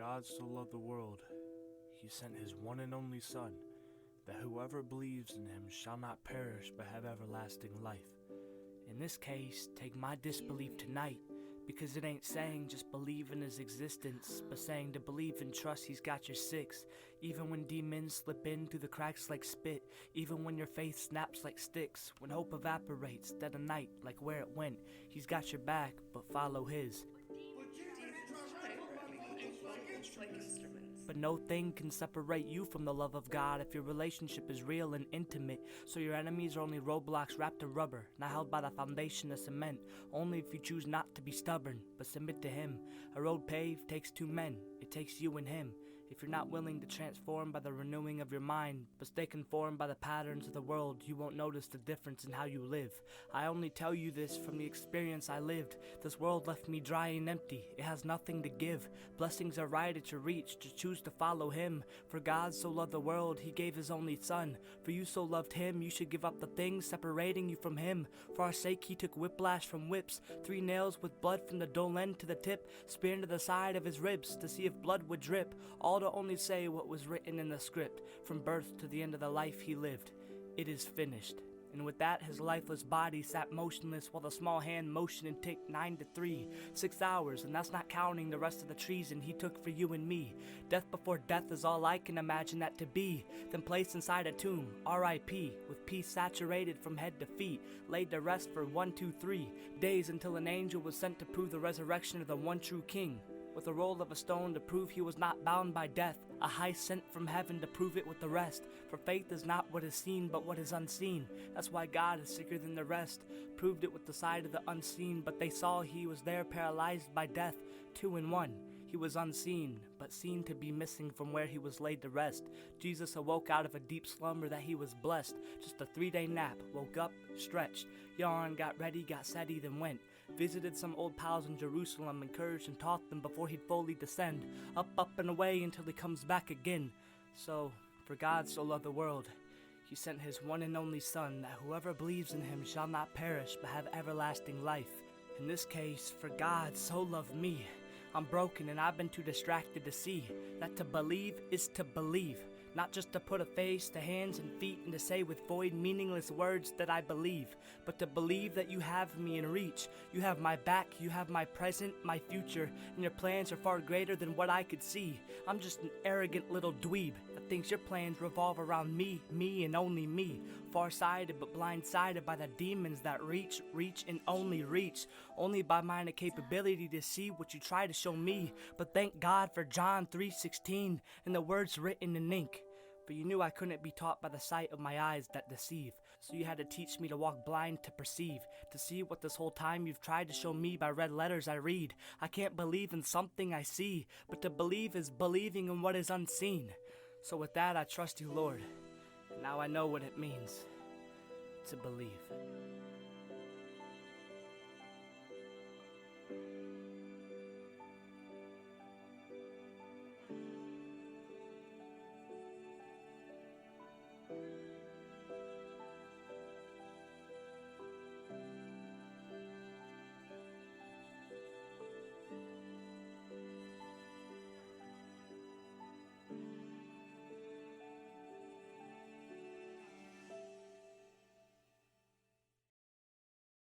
God so loved the world, he sent his one and only Son, that whoever believes in him shall not perish but have everlasting life. In this case, take my disbelief tonight, because it ain't saying just believe in his existence, but saying to believe and trust he's got your six. Even when demons slip in through the cracks like spit, even when your faith snaps like sticks, when hope evaporates, dead of night like where it went, he's got your back, but follow his. But no thing can separate you from the love of God if your relationship is real and intimate. So your enemies are only roadblocks wrapped in rubber, not held by the foundation of cement. Only if you choose not to be stubborn, but submit to him. A road paved takes two men, it takes you and him. If you're not willing to transform by the renewing of your mind, but stay conformed by the patterns of the world, you won't notice the difference in how you live. I only tell you this from the experience I lived. This world left me dry and empty, it has nothing to give. Blessings are right at your reach, just choose to follow him. For God so loved the world, he gave his only Son. For you so loved him, you should give up the things separating you from him. For our sake he took whiplash from whips, 3 nails with blood from the dull end to the tip, spear into the side of his ribs, to see if blood would drip. All to only say what was written in the script, from birth to the end of the life he lived. It is finished. And with that, his lifeless body sat motionless while the small hand motioned and ticked 9 to 3, 6 hours, and that's not counting the rest of the treason he took for you and me. Death before death is all I can imagine that to be, then placed inside a tomb, R.I.P., with peace saturated from head to feet, laid to rest for 1, 2, 3 days until an angel was sent to prove the resurrection of the one true king. With a roll of a stone to prove he was not bound by death, a high sent from heaven to prove it with the rest. For faith is not what is seen, but what is unseen. That's why God is sicker than the rest. Proved it with the sight of the unseen, but they saw he was there paralyzed by death. 2 in 1. He was unseen, but seen to be missing from where he was laid to rest. Jesus awoke out of a deep slumber that he was blessed. Just a 3-day nap, woke up, stretched, yawned, got ready, got steady, then went. Visited some old pals in Jerusalem, encouraged and taught them before he'd fully descend. Up and away until he comes back again. So, for God so loved the world, he sent his one and only Son, that whoever believes in him shall not perish but have everlasting life. In this case, for God so loved me. I'm broken and I've been too distracted to see that to believe is to believe. Not just to put a face to hands and feet and to say with void meaningless words that I believe, but to believe that you have me in reach. You have my back, you have my present, my future, and your plans are far greater than what I could see. I'm just an arrogant little dweeb that thinks your plans revolve around me and only me. Far-sighted but blind-sided by the demons that reach and only reach. Only by mine capability to see what you try to show me. But thank God for John 3:16 and the words written in ink. For you knew I couldn't be taught by the sight of my eyes that deceive. So you had to teach me to walk blind to perceive. To see what this whole time you've tried to show me by red letters I read. I can't believe in something I see, but to believe is believing in what is unseen. So with that I trust you, Lord. Now I know what it means to believe.